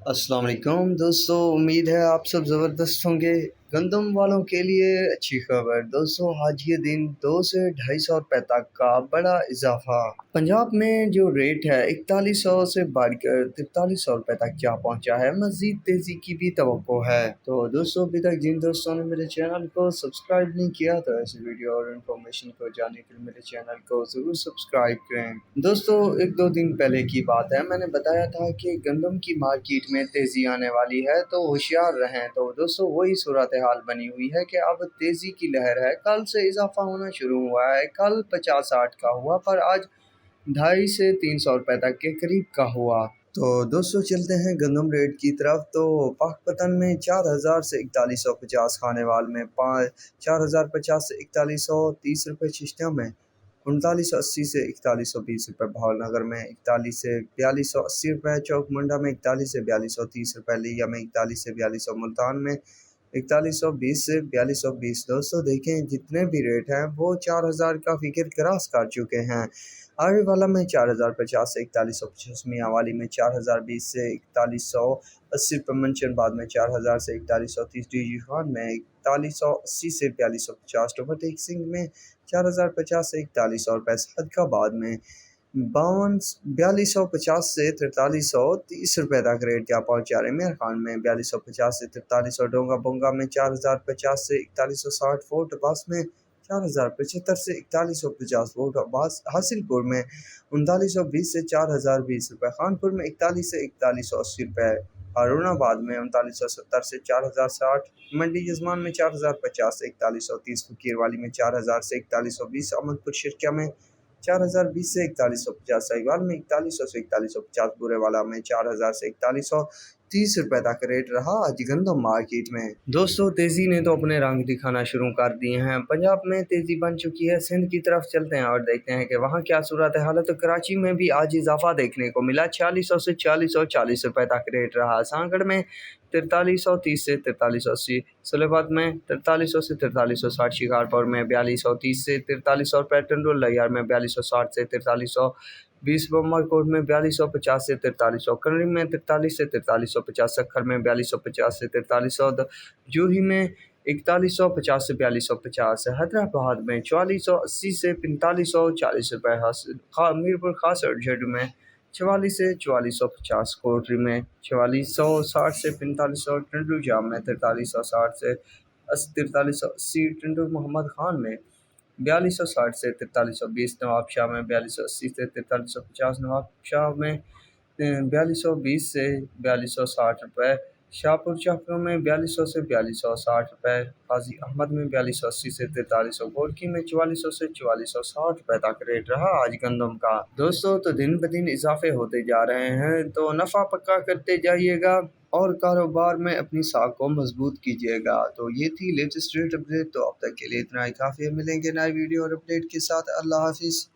السلام علیکم دوستو، امید ہے آپ سب زبردست ہوں گے۔ گندم والوں کے لیے اچھی خبر دوستو، آج یہ دن 200 سے 250 روپے تک کا بڑا اضافہ۔ پنجاب میں جو ریٹ ہے 4100 سے بڑھ کر 4300 روپے تک جا پہنچا ہے، مزید تیزی کی بھی توقع ہے۔ تو دوستو، ابھی تک جن دوستوں نے میرے چینل کو سبسکرائب نہیں کیا تو ایسی ویڈیو اور انفارمیشن کو جاننے کے لیے میرے چینل کو ضرور سبسکرائب کریں۔ دوستو، ایک دو دن پہلے کی بات ہے، میں نے بتایا تھا کہ گندم کی مارکیٹ میں تیزی آنے والی ہے تو ہوشیار رہیں۔ تو دوستو، وہی صورتحال بنی ہوئی ہے کہ اب تیزی کی لہر ہے۔ کل سے اضافہ ہونا شروع ہوا ہے، کل 50-60 کا ہوا، پر آج 250 سے 300 روپے تک کے قریب کا ہوا۔ تو دوستو، چلتے ہیں گندم ریٹ کی طرف۔ تو پاک پتن میں 4000 سے 4150، خانیوال میں 4050 سے 4130 روپے، چشتیاں میں 3980 سے 4120 روپے، بھاول نگر میں 41 سے 4280 روپے، چوک منڈا میں 41 سے 4230 روپے، لیا میں 41 سے 4200، ملتان میں 4120 سے 4220۔ دوستو دیکھیں، جتنے بھی ریٹ ہیں وہ 4000 کا فگر کراس کر چکے ہیں۔ آگے والا میں 4050 سے 4150، میاں والی میں 4020 سے 4180 روپے، منشن بعد میں 4000 سے 4130، ڈی جی خان میں 4180 سے 4250، ٹوپر ٹیک سنگھ میں 4050 سے 4100 روپے، صدقہ بعد میں 4250 سے 4330 روپے تک ریٹ کیا پہنچا رہے۔ میر خان میں 4250 سے 4300، ڈونگا بونگا میں 4050 سے 4160، فورٹ باس میں 4075 سے 4150 فوٹ، حاصل پور میں 3920 سے 4020 روپے، خانپور میں 41 سے 4180 روپے، ہارون آباد میں 3970 سے 4060، منڈی جزمان میں 4050 سے 4130، فقیر والی میں 4000 سے 4120، احمد پور شرکیہ میں 4020 سے 4150، سہیوال میں 4100 سے 4150، بورے والا میں 4000 سے 4130 روپے تک ریٹ رہا آج گندم مارکیٹ میں۔ دوستو، تیزی نے تو اپنے رنگ دکھانا شروع کر دیے ہیں۔ پنجاب میں تیزی بن چکی ہے، سندھ کی طرف چلتے ہیں اور دیکھتے ہیں کہ وہاں کیا صورتحال ہے۔ تو کراچی میں بھی آج اضافہ دیکھنے کو ملا، 4600 سے 4640 روپے تک ریٹ رہا۔ سانگڑ میں 4330 سے 4380، اسلام آباد میں 4300 سے 4360، شکارپور میں 4230 سے 4300 روپے، ٹنڈول لیار میں 4260 سے 4320، بمبر کوٹ میں 4250 سے 4300، کنری میں 43 سے 4350، سکھر میں 4250 سے 4300، جوہی میں 4150 سے 4250، حیدرآباد میں 4480 سے 4540 روپے، میرپور خاصر جھڈو میں 44 سے 4450، کوٹری میں 4460 سے 4500، ٹنڈو جام میں 4360 سے 4380، ٹنڈو محمد خان میں 4260 سے 4320، نواب شاہ میں 4280 سے 4350، نواب شاہ میں 4220 سے 4260 روپے، شاہپور چاکروں میں 4200 سے 4260 روپے، قاضی احمد میں 4280 سے 4300، گولکی میں 4400 سے 4460 روپے تک ریٹ رہا آج گندم کا۔ دوستو، تو دن بدن اضافے ہوتے جا رہے ہیں، تو نفع پکا کرتے جائیے گا اور کاروبار میں اپنی ساکھ کو مضبوط کیجیے گا۔ تو یہ تھی لیٹسٹ ریٹ اپڈیٹ، تو اب تک کے لیے اتنا ہی کافی ہے، ملیں گے نئے ویڈیو اور اپڈیٹ کے ساتھ۔ اللہ حافظ۔